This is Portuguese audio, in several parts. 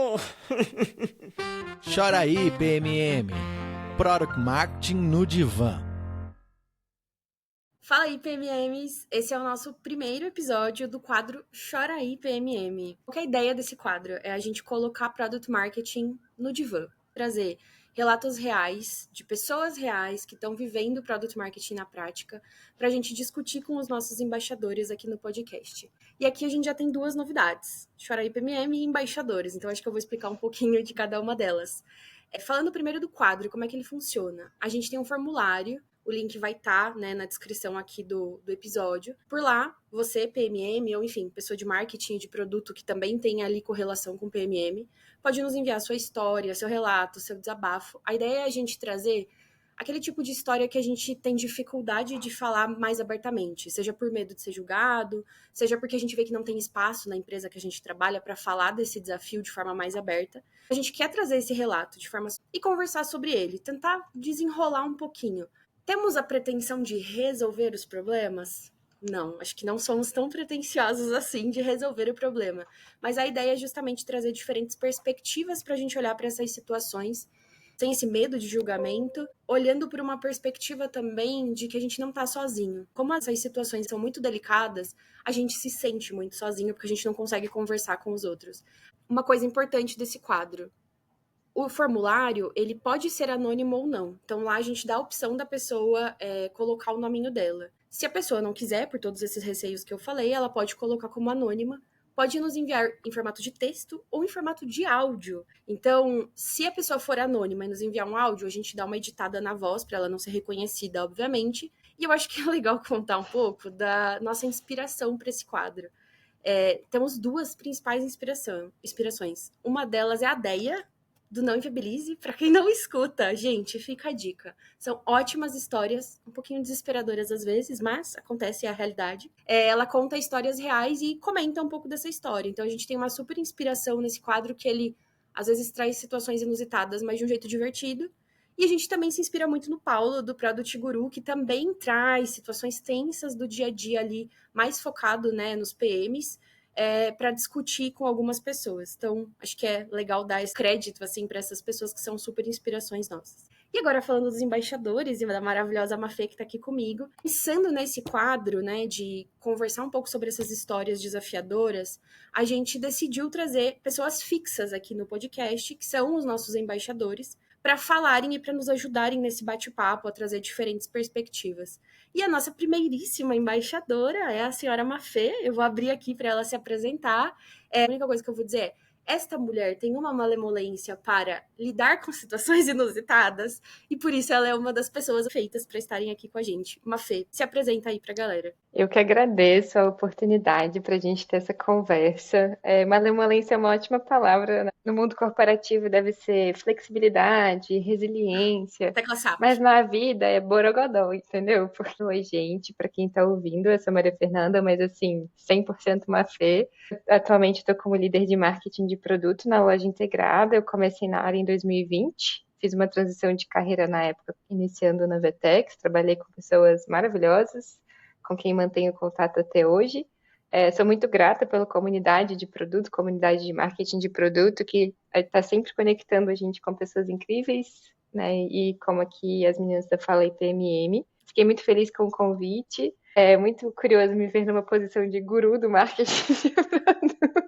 Oh. Chora aí, PMM. Product Marketing no Divã. Fala aí, PMMs! Esse é o nosso primeiro episódio do quadro Chora aí, PMM. Qual que é a ideia desse quadro? É a gente colocar Product Marketing no divã. Trazer relatos reais, de pessoas reais que estão vivendo Product Marketing na prática, para a gente discutir com os nossos embaixadores aqui no podcast. E aqui a gente já tem duas novidades. Chora aí, PMM e embaixadores. Então acho que eu vou explicar um pouquinho de cada uma delas. Falando primeiro do quadro, como é que ele funciona? A gente tem um formulário. O link vai estar, na descrição aqui do episódio. Por lá, você, PMM, ou enfim, pessoa de marketing de produto que também tem ali correlação com PMM, pode nos enviar sua história, seu relato, seu desabafo. A ideia é a gente trazer aquele tipo de história que a gente tem dificuldade de falar mais abertamente, seja por medo de ser julgado, seja porque a gente vê que não tem espaço na empresa que a gente trabalha para falar desse desafio de forma mais aberta. A gente quer trazer esse relato de forma e conversar sobre ele, tentar desenrolar um pouquinho. Temos a pretensão de resolver os problemas? Não, acho que não somos tão pretensiosos assim de resolver o problema. Mas a ideia é justamente trazer diferentes perspectivas para a gente olhar para essas situações, sem esse medo de julgamento, olhando por uma perspectiva também de que a gente não está sozinho. Como essas situações são muito delicadas, a gente se sente muito sozinho porque a gente não consegue conversar com os outros. Uma coisa importante desse quadro: o formulário, ele pode ser anônimo ou não. Então, lá a gente dá a opção da pessoa colocar o nominho dela. Se a pessoa não quiser, por todos esses receios que eu falei, ela pode colocar como anônima, pode nos enviar em formato de texto ou em formato de áudio. Então, se a pessoa for anônima e nos enviar um áudio, a gente dá uma editada na voz para ela não ser reconhecida, obviamente. E eu acho que é legal contar um pouco da nossa inspiração para esse quadro. Temos duas principais inspirações. Uma delas é a Deia, do Não Inviabilize. Para quem não escuta, gente, fica a dica. São ótimas histórias, um pouquinho desesperadoras às vezes, mas acontece, é a realidade. Ela conta histórias reais e comenta um pouco dessa história. Então a gente tem uma super inspiração nesse quadro, que ele às vezes traz situações inusitadas, mas de um jeito divertido. E a gente também se inspira muito no Paulo, do Product Guru, que também traz situações tensas do dia a dia ali, mais focado, nos PMs, para discutir com algumas pessoas. Então, acho que é legal dar esse crédito assim, para essas pessoas que são super inspirações nossas. E agora, falando dos embaixadores e da maravilhosa Mafê que está aqui comigo, pensando nesse quadro, de conversar um pouco sobre essas histórias desafiadoras, a gente decidiu trazer pessoas fixas aqui no podcast, que são os nossos embaixadores, para falarem e para nos ajudarem nesse bate-papo a trazer diferentes perspectivas. E a nossa primeiríssima embaixadora é a senhora Mafê. Eu vou abrir aqui para ela se apresentar. A única coisa que eu vou dizer é: esta mulher tem uma malemolência para lidar com situações inusitadas e por isso ela é uma das pessoas feitas para estarem aqui com a gente. Mafê, se apresenta aí para a galera. Eu que agradeço a oportunidade para a gente ter essa conversa. Malemolência é uma ótima palavra, né? No mundo corporativo deve ser flexibilidade, resiliência, Tecla SAP. mas na vida é borogodó, entendeu? Porque, oi, gente, para quem está ouvindo, eu sou Maria Fernanda, mas assim, 100% Mafê. Atualmente estou como líder de marketing de produto na Loja Integrada. Eu comecei na área em 2020. Fiz uma transição de carreira na época, iniciando na Vetex. Trabalhei com pessoas maravilhosas, com quem mantenho contato até hoje. Sou muito grata pela comunidade de produto, comunidade de marketing de produto, que está sempre conectando a gente com pessoas incríveis, né? E como aqui as meninas da Fala aí PMM. Fiquei muito feliz com o convite. É muito curioso me ver numa posição de guru do marketing de produto,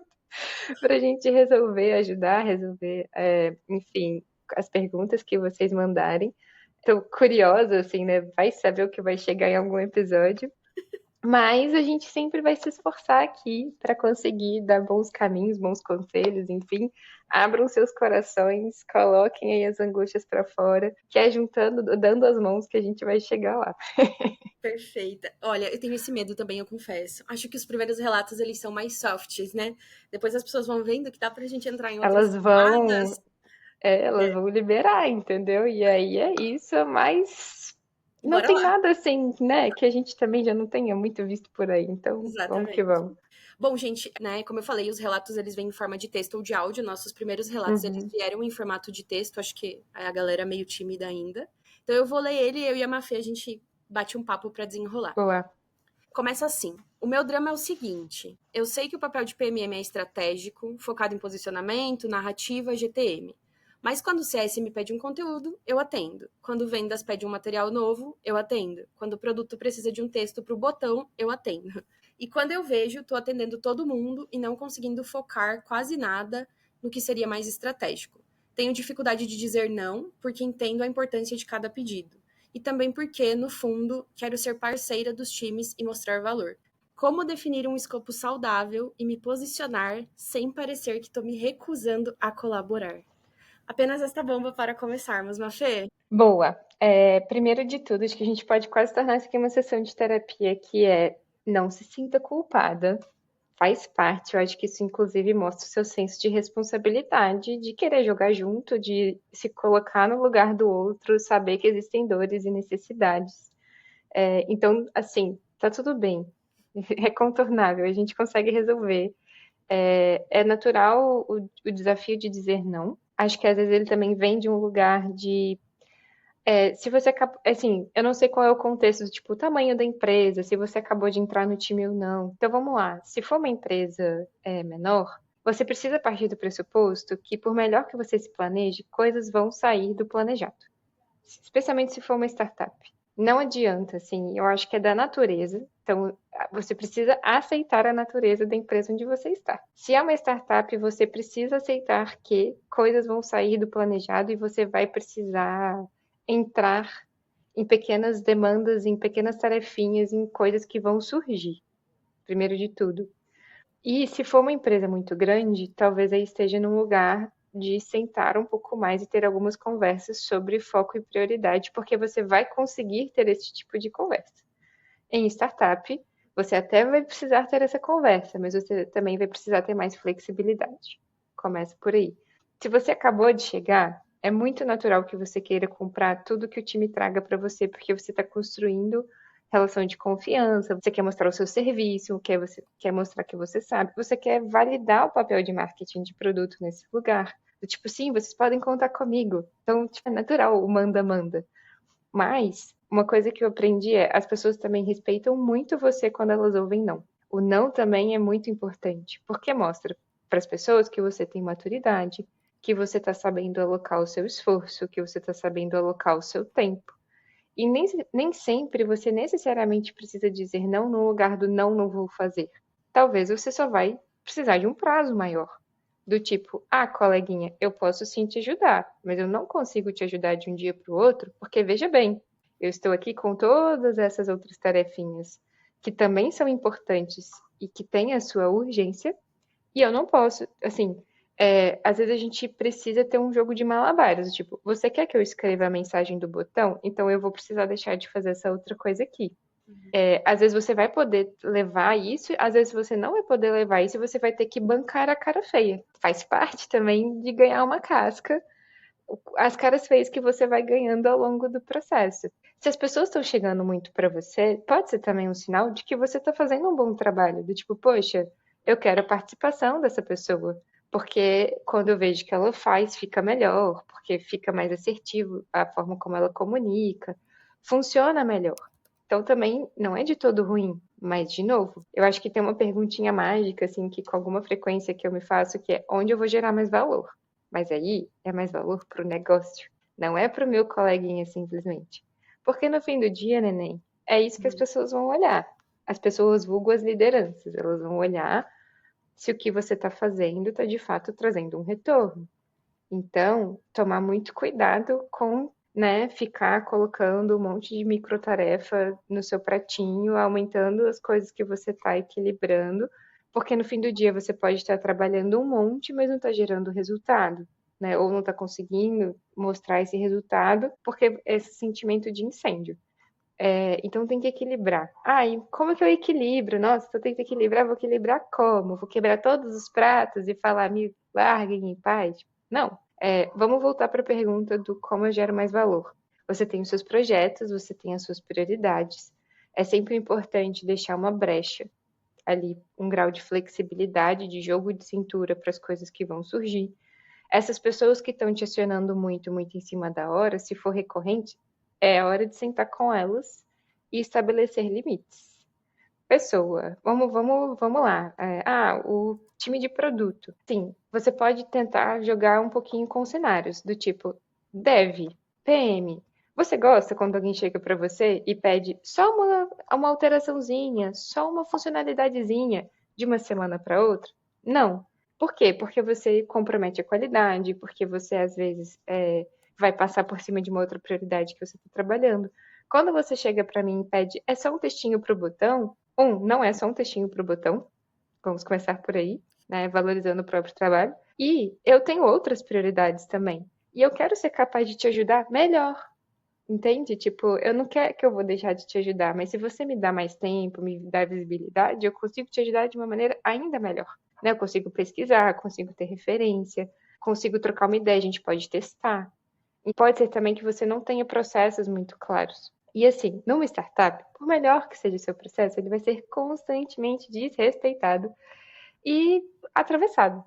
para a gente resolver, enfim, as perguntas que vocês mandarem. Estou curiosa, assim, né? Vai saber o que vai chegar em algum episódio. Mas a gente sempre vai se esforçar aqui para conseguir dar bons caminhos, bons conselhos, enfim. Abram seus corações, coloquem aí as angústias para fora, que é juntando, dando as mãos que a gente vai chegar lá. Perfeita. Olha, eu tenho esse medo também, eu confesso. Acho que os primeiros relatos, eles são mais softs, né? Depois as pessoas vão vendo que dá pra gente entrar em outras camadas. Elas vão liberar, entendeu? E aí é isso, mas não Bora tem lá. nada assim, né, que a gente também já não tenha muito visto por aí. Então, vamos que Exatamente. vamos. Bom, gente, como eu falei, os relatos, eles vêm em forma de texto ou de áudio. Nossos primeiros relatos, eles vieram em formato de texto. Acho que a galera é meio tímida ainda. Então eu vou ler ele, eu e a Mafê, a gente bate um papo pra desenrolar. Boa. Começa assim. O meu drama é o seguinte: eu sei que o papel de PMM é estratégico, focado em posicionamento, narrativa, GTM. Mas quando o CS me pede um conteúdo, eu atendo. Quando vendas pede um material novo, eu atendo. Quando o produto precisa de um texto para o botão, eu atendo. E quando eu vejo, estou atendendo todo mundo e não conseguindo focar quase nada no que seria mais estratégico. Tenho dificuldade de dizer não, porque entendo a importância de cada pedido. E também porque, no fundo, quero ser parceira dos times e mostrar valor. Como definir um escopo saudável e me posicionar sem parecer que estou me recusando a colaborar? Apenas esta bomba para começarmos, Mafê. Boa. Primeiro de tudo, acho que a gente pode quase tornar isso aqui uma sessão de terapia, que é não se sinta culpada, faz parte. Eu acho que isso, inclusive, mostra o seu senso de responsabilidade, de querer jogar junto, de se colocar no lugar do outro, saber que existem dores e necessidades. Então, assim, tá tudo bem. É contornável, a gente consegue resolver. É natural o desafio de dizer não. Acho que às vezes ele também vem de um lugar de se você acabou, assim, eu não sei qual é o contexto, tipo, o tamanho da empresa, se você acabou de entrar no time ou não. Então vamos lá, se for uma empresa menor, você precisa partir do pressuposto que por melhor que você se planeje, coisas vão sair do planejado. Especialmente se for uma startup. Não adianta, assim, eu acho que é da natureza. Então, você precisa aceitar a natureza da empresa onde você está. Se é uma startup, você precisa aceitar que coisas vão sair do planejado e você vai precisar entrar em pequenas demandas, em pequenas tarefinhas, em coisas que vão surgir, primeiro de tudo. E se for uma empresa muito grande, talvez aí esteja num lugar de sentar um pouco mais e ter algumas conversas sobre foco e prioridade, porque você vai conseguir ter esse tipo de conversa. Em startup, você até vai precisar ter essa conversa, mas você também vai precisar ter mais flexibilidade. Começa por aí. Se você acabou de chegar, é muito natural que você queira comprar tudo que o time traga para você, porque você está construindo relação de confiança, você quer mostrar o seu serviço, você quer mostrar que você sabe, você quer validar o papel de marketing de produto nesse lugar. Do tipo, sim, vocês podem contar comigo. Então, tipo, é natural o manda-manda. Mas, uma coisa que eu aprendi é, as pessoas também respeitam muito você quando elas ouvem não. O não também é muito importante, porque mostra para as pessoas que você tem maturidade, que você está sabendo alocar o seu esforço, que você está sabendo alocar o seu tempo. E nem sempre você necessariamente precisa dizer não no lugar do não, não vou fazer. Talvez você só vai precisar de um prazo maior. Do tipo, coleguinha, eu posso sim te ajudar, mas eu não consigo te ajudar de um dia para o outro, porque veja bem, eu estou aqui com todas essas outras tarefinhas que também são importantes e que têm a sua urgência, e eu não posso, assim, às vezes a gente precisa ter um jogo de malabares, tipo, você quer que eu escreva a mensagem do botão? Então eu vou precisar deixar de fazer essa outra coisa aqui. Às vezes você vai poder levar isso, às vezes você não vai poder levar isso e você vai ter que bancar a cara feia. Faz parte também de ganhar uma casca, as caras feias que você vai ganhando ao longo do processo. Se as pessoas estão chegando muito para você, pode ser também um sinal de que você está fazendo um bom trabalho, do tipo, poxa, eu quero a participação dessa pessoa, porque quando eu vejo que ela faz, fica melhor, porque fica mais assertivo a forma como ela comunica, funciona melhor. Então também não é de todo ruim, mas de novo, eu acho que tem uma perguntinha mágica assim que com alguma frequência que eu me faço que é onde eu vou gerar mais valor. Mas aí é mais valor para o negócio, não é para o meu coleguinha simplesmente. Porque no fim do dia, neném, é isso que as pessoas vão olhar. As pessoas vulgam as lideranças, elas vão olhar se o que você está fazendo está de fato trazendo um retorno. Então, tomar muito cuidado com, né, ficar colocando um monte de microtarefa no seu pratinho, aumentando as coisas que você está equilibrando, porque no fim do dia você pode estar trabalhando um monte, mas não está gerando resultado, né? Ou não está conseguindo mostrar esse resultado, porque esse sentimento de incêndio. Então tem que equilibrar. E como que eu equilibro? Nossa, eu tenho que equilibrar, vou equilibrar como? Vou quebrar todos os pratos e falar, me larguem em paz? Não. Vamos voltar para a pergunta do como eu gero mais valor. Você tem os seus projetos, você tem as suas prioridades. É sempre importante deixar uma brecha ali, um grau de flexibilidade, de jogo de cintura para as coisas que vão surgir. Essas pessoas que estão te acionando muito, muito em cima da hora, se for recorrente, é hora de sentar com elas e estabelecer limites. pessoa, vamos lá. O time de produto. Sim, você pode tentar jogar um pouquinho com cenários, do tipo dev, PM. Você gosta quando alguém chega para você e pede só uma alteraçãozinha, só uma funcionalidadezinha de uma semana para outra? Não. Por quê? Porque você compromete a qualidade, porque você às vezes vai passar por cima de uma outra prioridade que você está trabalhando. Quando você chega para mim e pede, é só um textinho para o botão? Não é só um textinho para o botão. Vamos começar por aí, né? Valorizando o próprio trabalho. E eu tenho outras prioridades também. E eu quero ser capaz de te ajudar melhor. Entende? Tipo, eu não quero que eu vou deixar de te ajudar, mas se você me dá mais tempo, me dá visibilidade, eu consigo te ajudar de uma maneira ainda melhor. Né? Eu consigo pesquisar, consigo ter referência, consigo trocar uma ideia, a gente pode testar. E pode ser também que você não tenha processos muito claros. E assim, numa startup, por melhor que seja o seu processo, ele vai ser constantemente desrespeitado e atravessado.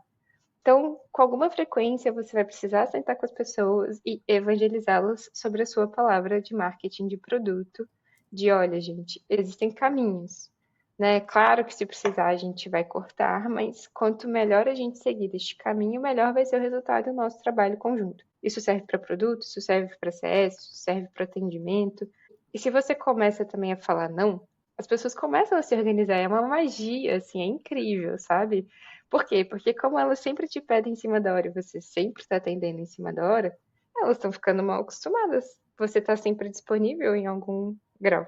Então, com alguma frequência, você vai precisar sentar com as pessoas e evangelizá-las sobre a sua palavra de marketing de produto, de olha, gente, existem caminhos, né? Claro que se precisar a gente vai cortar, mas quanto melhor a gente seguir este caminho, melhor vai ser o resultado do nosso trabalho conjunto. Isso serve para produto, isso serve para CS, isso serve para atendimento. E se você começa também a falar não, as pessoas começam a se organizar, é uma magia, assim, é incrível, sabe? Por quê? Porque como elas sempre te pedem em cima da hora e você sempre está atendendo em cima da hora, elas estão ficando mal acostumadas. Você está sempre disponível em algum grau.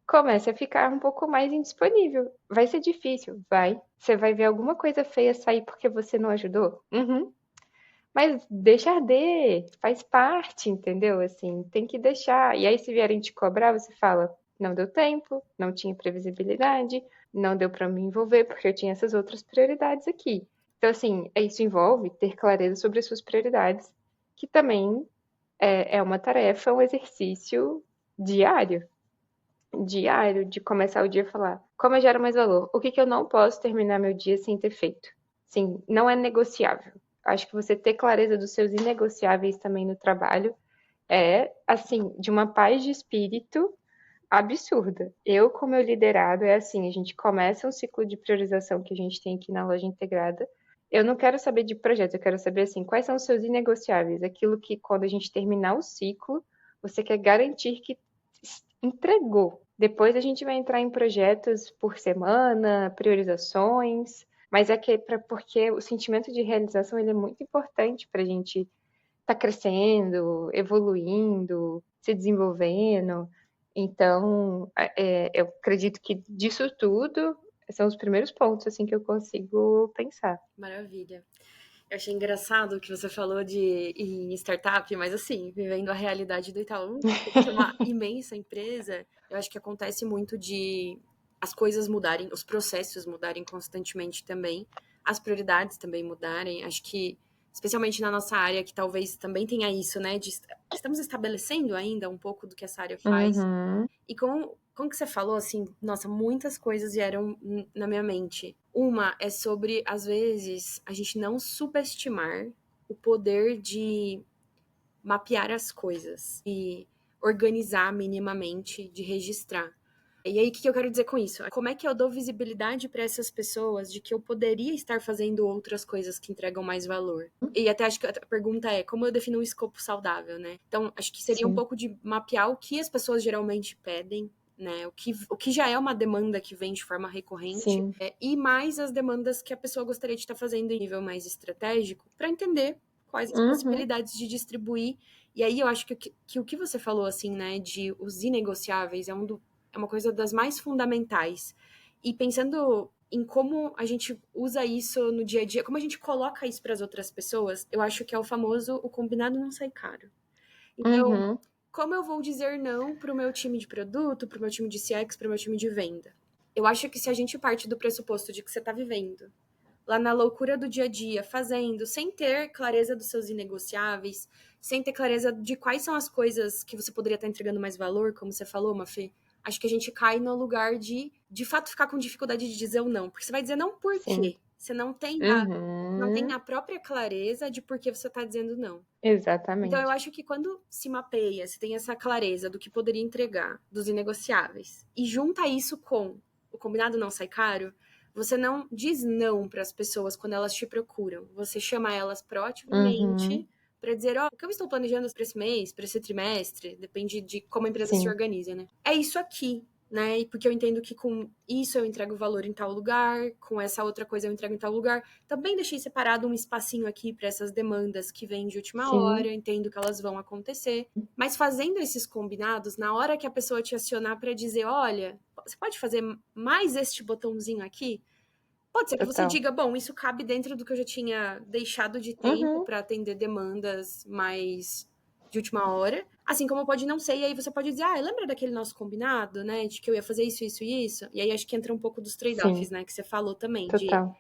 Comece a ficar um pouco mais indisponível. Vai ser difícil, vai. Você vai ver alguma coisa feia sair porque você não ajudou? Uhum. Mas deixa arder, faz parte, entendeu? Assim, tem que deixar. E aí, se vierem te cobrar, você fala: não deu tempo, não tinha previsibilidade, não deu para me envolver porque eu tinha essas outras prioridades aqui. Então, assim, isso envolve ter clareza sobre as suas prioridades, que também é uma tarefa, um exercício diário, de começar o dia e falar: como eu gero mais valor? O que que eu não posso terminar meu dia sem ter feito? Sim, não é negociável. Acho que você ter clareza dos seus inegociáveis também no trabalho é, assim, de uma paz de espírito absurda. Eu, com meu liderado, é assim, a gente começa um ciclo de priorização que a gente tem aqui na loja integrada. Eu não quero saber de projetos, eu quero saber, assim, quais são os seus inegociáveis, aquilo que, quando a gente terminar o ciclo, você quer garantir que entregou. Depois a gente vai entrar em projetos por semana, priorizações, mas porque o sentimento de realização ele é muito importante para a gente estar crescendo, evoluindo, se desenvolvendo. Então, eu acredito que disso tudo são os primeiros pontos assim que eu consigo pensar. Maravilha. Eu achei engraçado que você falou de ir em startup, mas assim, vivendo a realidade do Itaú, que é uma imensa empresa, eu acho que acontece muito de as coisas mudarem, os processos mudarem constantemente também, as prioridades também mudarem. Acho que, especialmente na nossa área, que talvez também tenha isso, né? Estamos estabelecendo ainda um pouco do que essa área faz. Uhum. E como que você falou, assim, nossa, muitas coisas vieram na minha mente. Uma é sobre, às vezes, a gente não subestimar o poder de mapear as coisas e organizar minimamente, de registrar. E aí, o que eu quero dizer com isso? Como é que eu dou visibilidade para essas pessoas de que eu poderia estar fazendo outras coisas que entregam mais valor? E até acho que a pergunta é, como eu defino um escopo saudável, né? Então, acho que seria um Sim. pouco de mapear o que as pessoas geralmente pedem, né? O que já é uma demanda que vem de forma recorrente, Sim. E mais as demandas que a pessoa gostaria de estar fazendo em nível mais estratégico, para entender quais as Uhum. possibilidades de distribuir. E aí eu acho que o que você falou, assim, né, de os inegociáveis é uma coisa das mais fundamentais. E pensando em como a gente usa isso no dia a dia, como a gente coloca isso para as outras pessoas, eu acho que é o famoso o combinado não sai caro. Então, Uhum. como eu vou dizer não para o meu time de produto, para o meu time de CX, para o meu time de venda? Eu acho que se a gente parte do pressuposto de que você está vivendo lá na loucura do dia a dia, fazendo, sem ter clareza dos seus inegociáveis, sem ter clareza de quais são as coisas que você poderia estar entregando mais valor, como você falou, Mafê, acho que a gente cai no lugar de fato, ficar com dificuldade de dizer o não. Porque você vai dizer não por Sim. quê? Você não tem Uhum. a própria clareza de por que você tá dizendo não. Então, eu Exatamente. acho que quando se mapeia, se tem essa clareza do que poderia entregar, dos inegociáveis, e junta isso com o combinado não sai caro, você não diz não para as pessoas quando elas te procuram. Você chama elas proativamente Uhum. para dizer, ó, o que eu estou planejando para esse mês, para esse trimestre, depende de como a empresa se Sim, organiza, né? É isso aqui, né? E porque eu entendo que com isso eu entrego valor em tal lugar, com essa outra coisa eu entrego em tal lugar. Também deixei separado um espacinho aqui para essas demandas que vêm de última sim, hora, entendo que elas vão acontecer. Mas fazendo esses combinados, na hora que a pessoa te acionar para dizer, olha, você pode fazer mais este botãozinho aqui? Pode ser que você total. diga, bom, isso cabe dentro do que eu já tinha deixado de tempo Uhum. para atender demandas mais de última hora. Assim como pode não ser, e aí você pode dizer, ah, lembra daquele nosso combinado, né? De que eu ia fazer isso, isso e isso? E aí acho que entra um pouco dos trade-offs, Sim, né? Que você falou também, de total.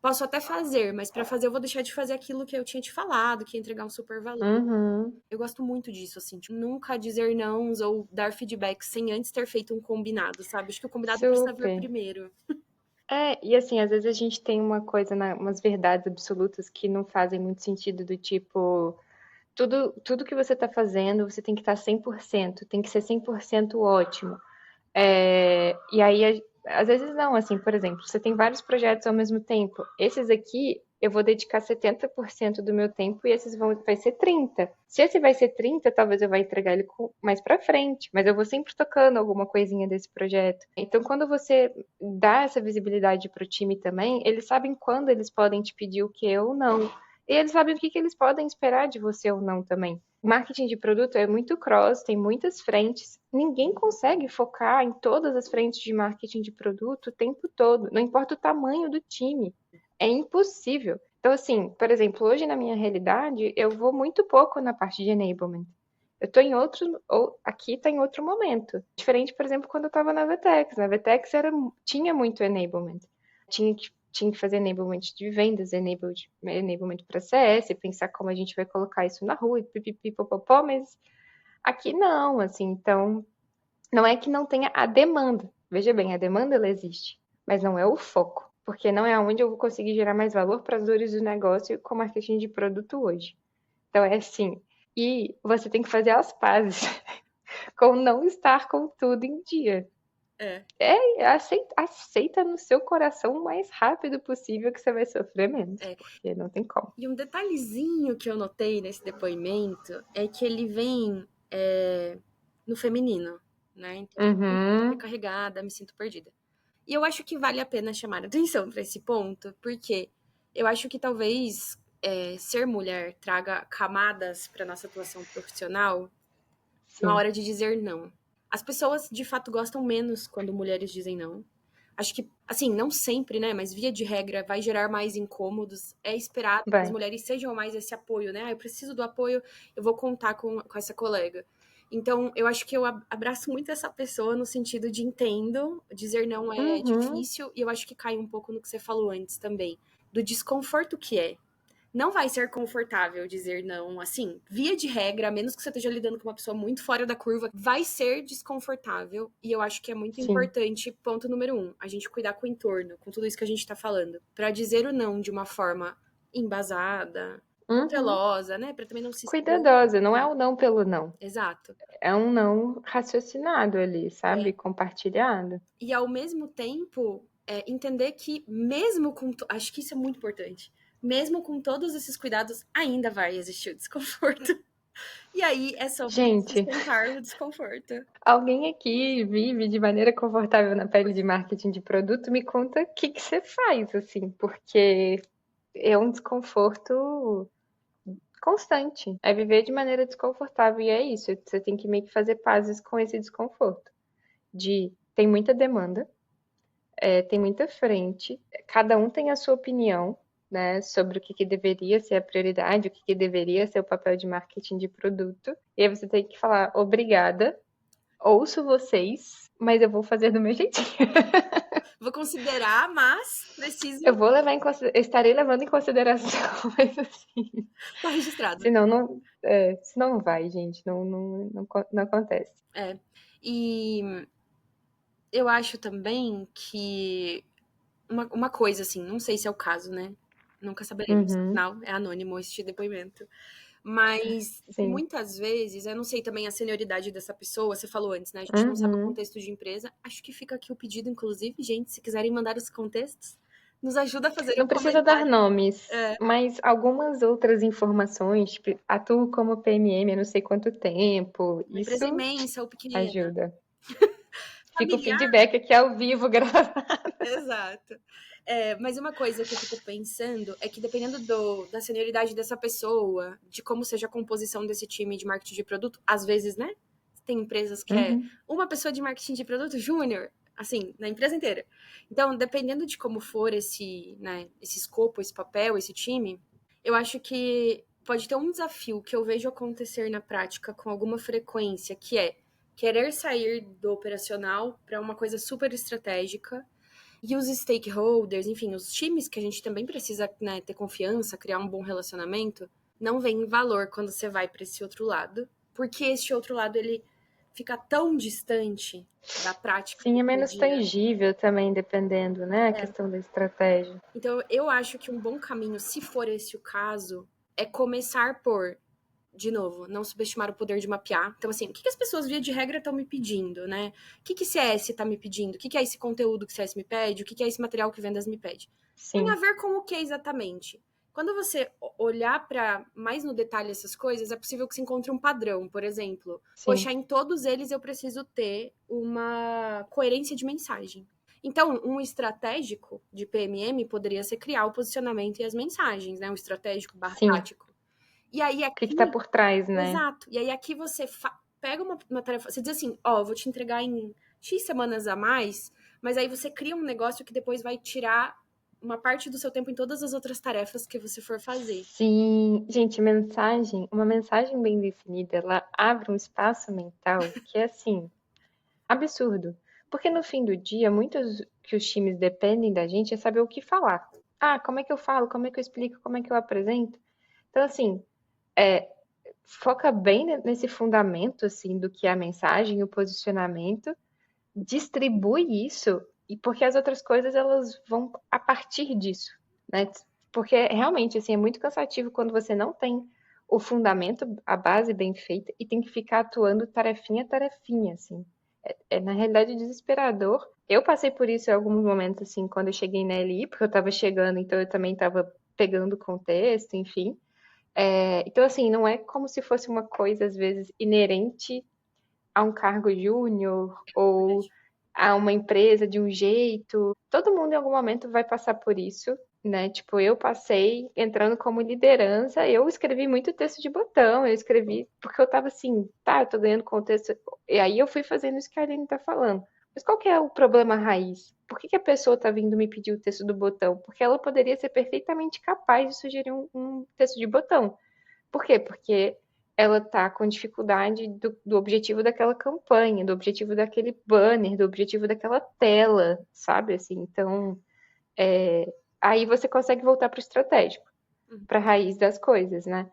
posso até fazer, mas para fazer eu vou deixar de fazer aquilo que eu tinha te falado, que ia entregar um super valor. Uhum. Eu gosto muito disso, assim, tipo, nunca dizer não ou dar feedback sem antes ter feito um combinado, sabe? Acho que o combinado precisa vir Super. primeiro. E assim, às vezes a gente tem uma coisa, umas verdades absolutas que não fazem muito sentido, do tipo, tudo que você tá fazendo, você tem que estar 100%, tem que ser 100% ótimo. E aí, às vezes não, assim, por exemplo, você tem vários projetos ao mesmo tempo. Esses aqui, eu vou dedicar 70% do meu tempo e vai ser 30. Se esse vai ser 30, talvez eu vá entregar ele mais pra frente, mas eu vou sempre tocando alguma coisinha desse projeto. Então, quando você dá essa visibilidade pro time também, eles sabem quando eles podem te pedir o que ou não. E eles sabem o que eles podem esperar de você ou não também. Marketing de produto é muito cross, tem muitas frentes. Ninguém consegue focar em todas as frentes de marketing de produto o tempo todo, não importa o tamanho do time. É impossível. Então, assim, por exemplo, hoje na minha realidade, eu vou muito pouco na parte de enablement. Eu estou em outro, ou aqui está em outro momento. Diferente, por exemplo, quando eu estava na Vetex. Na Vetex tinha muito enablement. Tinha que fazer enablement de vendas, enablement para CS, pensar como a gente vai colocar isso na rua, e pipipipopopó, mas aqui não, assim, então não é que não tenha a demanda. Veja bem, a demanda ela existe, mas não é o foco, porque não é onde eu vou conseguir gerar mais valor para as dores do negócio com marketing de produto hoje. Então é assim, e você tem que fazer as pazes com não estar com tudo em dia. É. Aceita no seu coração o mais rápido possível que você vai sofrer menos, É. porque não tem como. E um detalhezinho que eu notei nesse depoimento é que ele vem no feminino, né? Então, me sinto Uhum, sobrecarregada, me sinto perdida. E eu acho que vale a pena chamar atenção para esse ponto, porque eu acho que talvez ser mulher traga camadas para nossa atuação profissional na sim, hora de dizer não. As pessoas de fato gostam menos quando mulheres dizem não. Acho que, assim, não sempre, né? Mas via de regra vai gerar mais incômodos. É esperado que as vai. mulheres sejam mais esse apoio, né? Ah, eu preciso do apoio, eu vou contar com essa colega. Então, eu acho que eu abraço muito essa pessoa no sentido de entendo, dizer não é Uhum, difícil, e eu acho que cai um pouco no que você falou antes também, do desconforto que é. Não vai ser confortável dizer não, assim, via de regra, a menos que você esteja lidando com uma pessoa muito fora da curva, vai ser desconfortável. E eu acho que é muito sim. importante, ponto número 1, a gente cuidar com o entorno, com tudo isso que a gente tá falando. Pra dizer o não de uma forma embasada, Uhum. cautelosa, né? Pra também não se expor. Cuidadosa, não é o não pelo não. Exato. É um não raciocinado ali, sabe? É. Compartilhado. E ao mesmo tempo, entender que, mesmo com. Acho que isso é muito importante. Mesmo com todos esses cuidados, ainda vai existir o desconforto. E aí é sobre Gente, sustentar o desconforto. alguém aqui vive de maneira confortável na pele de marketing de produto? Me conta o que que você faz, assim, porque é um desconforto constante. É viver de maneira desconfortável e é isso. Você tem que meio que fazer pazes com esse desconforto. Tem muita demanda, tem muita frente, cada um tem a sua opinião, né, sobre o que que deveria ser a prioridade, o que que deveria ser o papel de marketing de produto. E aí você tem que falar, obrigada, ouço vocês, mas eu vou fazer do meu jeitinho. Vou considerar, mas preciso Eu estarei levando em consideração, mas assim, estar registrado. senão não vai, gente, não acontece. É. E eu acho também que uma coisa, assim, não sei se é o caso, né? Nunca saberemos, Uhum, afinal, é anônimo este depoimento. Mas sim. muitas vezes, eu não sei também a senioridade dessa pessoa, você falou antes, né? A gente não sabe o Uhum. contexto de empresa. Acho que fica aqui o pedido, inclusive, gente, se quiserem mandar os contextos, nos ajuda a fazer Não um precisa dar comentário. nomes, É, mas algumas outras informações, tipo, atuo como PMM há não sei quanto tempo, uma empresa isso imensa ou pequena, ajuda. Fica o familiar. feedback aqui ao vivo, gravado. Exato. Mas uma coisa que eu fico pensando é que dependendo da senioridade dessa pessoa, de como seja a composição desse time de marketing de produto, às vezes, né? Tem empresas que é Uhum. uma pessoa de marketing de produto júnior, assim, na empresa inteira. Então, dependendo de como for esse escopo, esse papel, esse time, eu acho que pode ter um desafio que eu vejo acontecer na prática com alguma frequência, que é querer sair do operacional para uma coisa super estratégica e os stakeholders, enfim, os times que a gente também precisa, né, ter confiança, criar um bom relacionamento, não vem valor quando você vai para esse outro lado, porque este outro lado ele fica tão distante da prática Sim, do é dia a menos dia. tangível também, dependendo, né? A É. questão da estratégia. Então, eu acho que um bom caminho, se for esse o caso, é começar por, de novo, não subestimar o poder de mapear. Então, assim, o que as pessoas, via de regra, estão me pedindo, né? O que CS está me pedindo? O que é esse conteúdo que CS me pede? O que é esse material que vendas me pede? Tem a Sim, ver com o que exatamente? Quando você olhar para mais no detalhe essas coisas, é possível que se encontre um padrão. Por exemplo, sim. poxa, em todos eles eu preciso ter uma coerência de mensagem. Então, um estratégico de PMM poderia ser criar o posicionamento e as mensagens, né? Um estratégico barra Sim. O tático. E aí que que tá aqui, por trás, né? exato. E aí aqui você pega uma tarefa, você diz assim, ó, vou te entregar em X semanas a mais, mas aí você cria um negócio que depois vai tirar uma parte do seu tempo em todas as outras tarefas que você for fazer. Sim, gente, uma mensagem bem definida, ela abre um espaço mental que é assim, absurdo. Porque no fim do dia, muitos que os times dependem da gente é saber o que falar. Ah, como é que eu falo? Como é que eu explico? Como é que eu apresento? Então, assim, foca bem nesse fundamento, assim, do que é a mensagem, o posicionamento, distribui isso, e porque as outras coisas, elas vão a partir disso, né? Porque realmente, assim, é muito cansativo quando você não tem o fundamento, a base bem feita, e tem que ficar atuando tarefinha a tarefinha, assim. Na realidade, desesperador. Eu passei por isso em alguns momentos, assim, quando eu cheguei na LI, porque eu estava chegando, então eu também estava pegando contexto, enfim. Então, assim, não é como se fosse uma coisa, às vezes, inerente a um cargo júnior ou Verdade. a uma empresa de um jeito. Todo mundo em algum momento vai passar por isso, né? Tipo, eu passei entrando como liderança, eu escrevi muito texto de botão, eu escrevi porque eu tava assim, tá, eu tô ganhando contexto. E aí eu fui fazendo isso que a Aline tá falando. Mas qual que é o problema raiz? Por que que a pessoa tá vindo me pedir o texto do botão? Porque ela poderia ser perfeitamente capaz de sugerir um texto de botão. Por quê? Porque ela tá com dificuldade do objetivo daquela campanha, do objetivo daquele banner, do objetivo daquela tela, sabe? Assim, então, aí você consegue voltar para o estratégico, Uhum. para a raiz das coisas, né?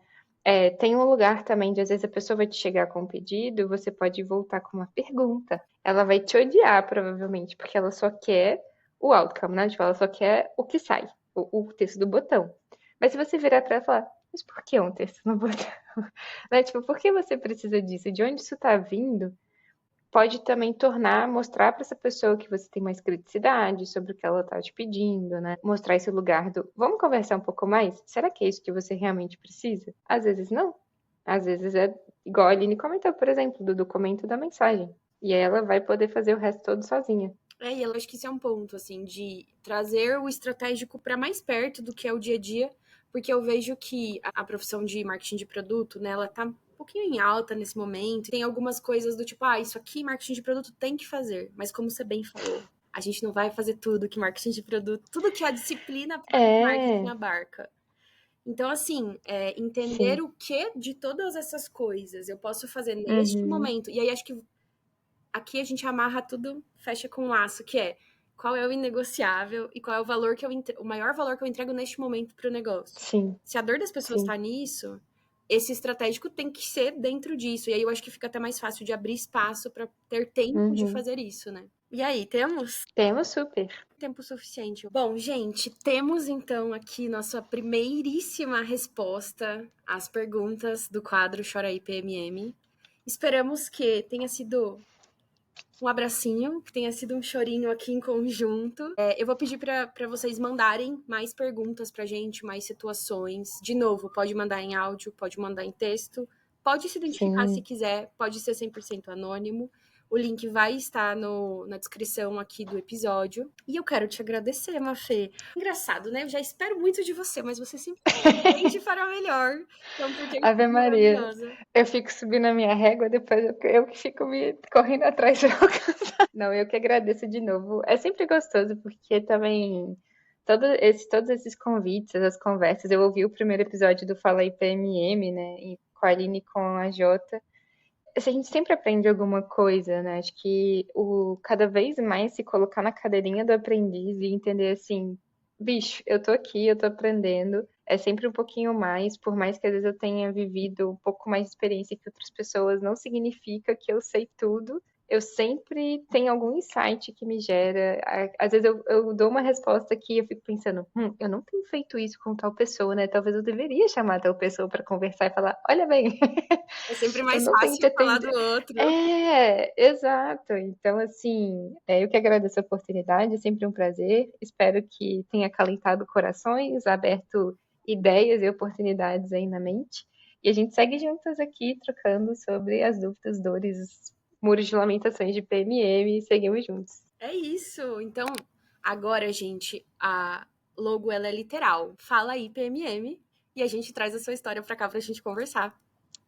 Tem um lugar também de às vezes a pessoa vai te chegar com um pedido, você pode voltar com uma pergunta. Ela vai te odiar, provavelmente, porque ela só quer o outcome, né? Tipo, ela só quer o que sai, o texto do botão. Mas se você virar para ela e falar, mas por que um texto no botão? Né? Tipo, por que você precisa disso? De onde isso está vindo? Pode também mostrar para essa pessoa que você tem mais criticidade sobre o que ela está te pedindo, né? Mostrar esse lugar do, vamos conversar um pouco mais? Será que é isso que você realmente precisa? Às vezes não. Às vezes é igual a Aline comentou, por exemplo, do documento da mensagem. E aí ela vai poder fazer o resto todo sozinha. E eu acho que isso é um ponto, assim, de trazer o estratégico para mais perto do que é o dia a dia, porque eu vejo que a profissão de marketing de produto, né, ela tá um pouquinho em alta nesse momento. Tem algumas coisas do tipo, isso aqui marketing de produto tem que fazer, mas como você bem falou, a gente não vai fazer tudo que marketing de produto, tudo que a disciplina product marketing É, abarca. Então, assim, entender sim. o que de todas essas coisas eu posso fazer neste Uhum. momento. E aí acho que aqui a gente amarra tudo, fecha com um laço, que é qual é o inegociável e qual é o valor que o maior valor que eu entrego neste momento para o negócio. Sim, Se a dor das pessoas sim. está nisso, esse estratégico tem que ser dentro disso. E aí eu acho que fica até mais fácil de abrir espaço para ter tempo de Uhum. fazer isso, né? E aí, temos? Temos super. Tempo suficiente. Bom, gente, temos então aqui nossa primeiríssima resposta às perguntas do quadro Chora aí PMM. Esperamos que tenha sido um abracinho, que tenha sido um chorinho aqui em conjunto. Eu vou pedir para vocês mandarem mais perguntas pra gente, mais situações. De novo, pode mandar em áudio, pode mandar em texto, pode se identificar se Sim. quiser, pode ser 100% anônimo. O link vai estar na descrição aqui do episódio. E eu quero te agradecer, Mafê. Engraçado, né? Eu já espero muito de você, mas você sempre tende para melhor. Então, por que eu Ave sou Maria. maravilhosa? Eu fico subindo a minha régua, depois eu que fico me correndo atrás pra alcançar. Não, eu que agradeço de novo. É sempre gostoso, porque também todos esses convites, essas conversas, eu ouvi o primeiro episódio do Fala aí PMM, né? Com a Aline e com a Jota. A gente sempre aprende alguma coisa, né? Acho que cada vez mais se colocar na cadeirinha do aprendiz e entender assim, bicho, eu tô aqui, eu tô aprendendo. É sempre um pouquinho mais, por mais que às vezes eu tenha vivido um pouco mais de experiência que outras pessoas, não significa que eu sei tudo. Eu sempre tenho algum insight que me gera. Às vezes eu dou uma resposta que eu fico pensando, eu não tenho feito isso com tal pessoa, né? Talvez eu deveria chamar tal pessoa para conversar e falar, olha bem, É sempre eu mais não tenho te fácil falar do atendido. outro. É, exato. Então, assim, eu que agradeço a oportunidade, é sempre um prazer. Espero que tenha acalentado corações, aberto ideias e oportunidades aí na mente. E a gente segue juntas aqui, trocando sobre as dúvidas, dores, muros de lamentações de PMM e seguimos juntos. É isso. Então, agora, gente, a logo ela é literal. Fala aí, PMM, e a gente traz a sua história pra cá pra gente conversar.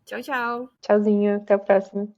Tchau, tchau. Tchauzinho, até o próximo.